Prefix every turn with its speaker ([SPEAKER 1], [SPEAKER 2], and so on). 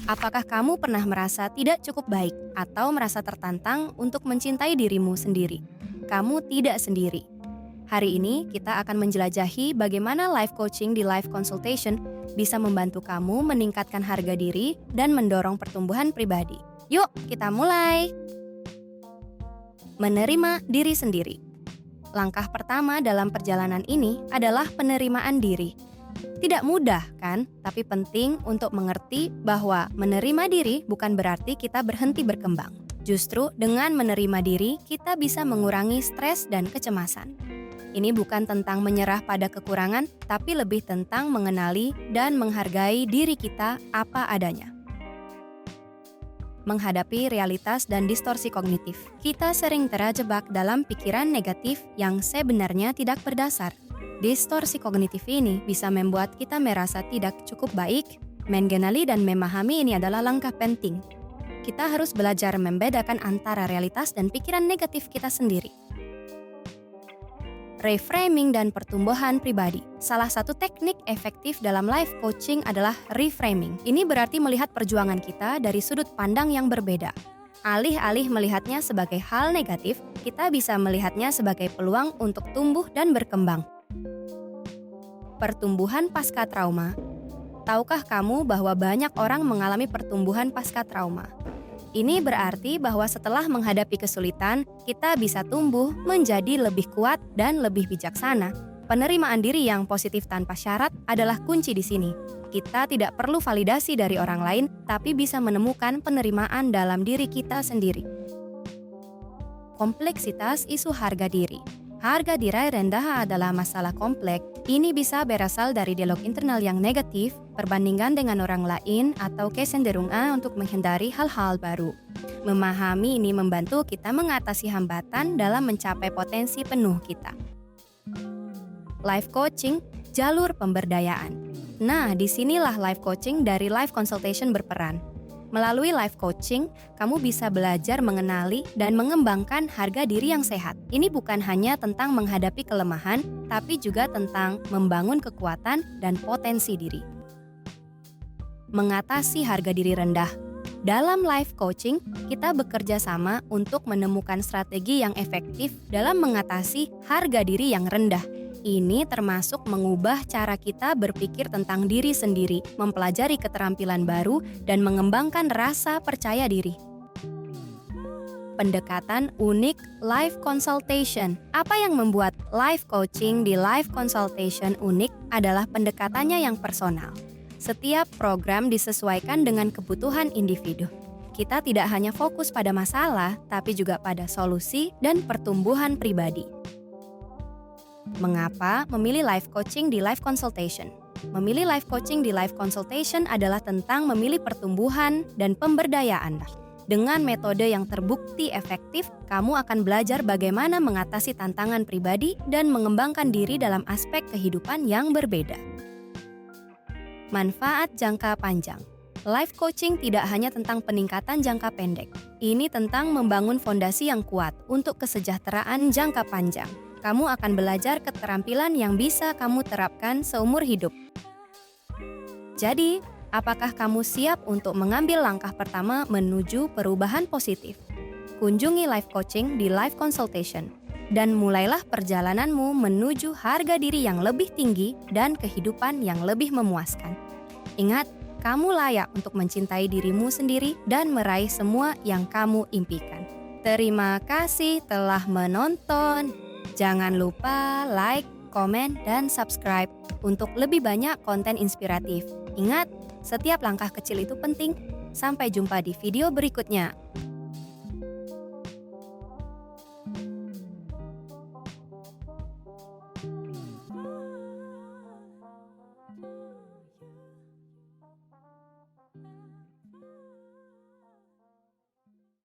[SPEAKER 1] Apakah kamu pernah merasa tidak cukup baik atau merasa tertantang untuk mencintai dirimu sendiri? Kamu tidak sendiri. Hari ini kita akan menjelajahi bagaimana life coaching di life consultation bisa membantu kamu meningkatkan harga diri dan mendorong pertumbuhan pribadi. Yuk, kita mulai. Menerima diri sendiri. Langkah pertama dalam perjalanan ini adalah penerimaan diri. Tidak mudah, kan? Tapi penting untuk mengerti bahwa menerima diri bukan berarti kita berhenti berkembang. Justru dengan menerima diri, kita bisa mengurangi stres dan kecemasan. Ini bukan tentang menyerah pada kekurangan, tapi lebih tentang mengenali dan menghargai diri kita apa adanya. Menghadapi realitas dan distorsi kognitif, kita sering terjebak dalam pikiran negatif yang sebenarnya tidak berdasar. Distorsi kognitif ini bisa membuat kita merasa tidak cukup baik. Mengenali dan memahami ini adalah langkah penting. Kita harus belajar membedakan antara realitas dan pikiran negatif kita sendiri. Reframing dan pertumbuhan pribadi. Salah satu teknik efektif dalam life coaching adalah reframing. Ini berarti melihat perjuangan kita dari sudut pandang yang berbeda. Alih-alih melihatnya sebagai hal negatif, kita bisa melihatnya sebagai peluang untuk tumbuh dan berkembang. Pertumbuhan pasca trauma. Tahukah kamu bahwa banyak orang mengalami pertumbuhan pasca trauma? Ini berarti bahwa setelah menghadapi kesulitan, kita bisa tumbuh menjadi lebih kuat dan lebih bijaksana. Penerimaan diri yang positif tanpa syarat adalah kunci di sini. Kita tidak perlu validasi dari orang lain, tapi bisa menemukan penerimaan dalam diri kita sendiri. Kompleksitas isu harga diri. Harga diri rendah adalah masalah kompleks. Ini bisa berasal dari dialog internal yang negatif, perbandingan dengan orang lain, atau kecenderungan untuk menghindari hal-hal baru. Memahami ini membantu kita mengatasi hambatan dalam mencapai potensi penuh kita. Life coaching, jalur pemberdayaan. Nah, disinilah life coaching dari life consultation berperan. Melalui life coaching, kamu bisa belajar mengenali dan mengembangkan harga diri yang sehat. Ini bukan hanya tentang menghadapi kelemahan, tapi juga tentang membangun kekuatan dan potensi diri. Mengatasi harga diri rendah. Dalam life coaching, kita bekerja sama untuk menemukan strategi yang efektif dalam mengatasi harga diri yang rendah. Ini termasuk mengubah cara kita berpikir tentang diri sendiri, mempelajari keterampilan baru, dan mengembangkan rasa percaya diri. Pendekatan unik life consultation. Apa yang membuat life coaching di life consultation unik adalah pendekatannya yang personal. Setiap program disesuaikan dengan kebutuhan individu. Kita tidak hanya fokus pada masalah, tapi juga pada solusi dan pertumbuhan pribadi. Mengapa memilih life coaching di life consultation? Memilih life coaching di life consultation adalah tentang memilih pertumbuhan dan pemberdayaan. Dengan metode yang terbukti efektif, kamu akan belajar bagaimana mengatasi tantangan pribadi dan mengembangkan diri dalam aspek kehidupan yang berbeda. Manfaat jangka panjang. Life coaching tidak hanya tentang peningkatan jangka pendek. Ini tentang membangun fondasi yang kuat untuk kesejahteraan jangka panjang. Kamu akan belajar keterampilan yang bisa kamu terapkan seumur hidup. Jadi, apakah kamu siap untuk mengambil langkah pertama menuju perubahan positif? Kunjungi life coaching di life consultation, dan mulailah perjalananmu menuju harga diri yang lebih tinggi dan kehidupan yang lebih memuaskan. Ingat, kamu layak untuk mencintai dirimu sendiri dan meraih semua yang kamu impikan. Terima kasih telah menonton. Jangan lupa like, komen, dan subscribe untuk lebih banyak konten inspiratif. Ingat, setiap langkah kecil itu penting. Sampai jumpa di video berikutnya.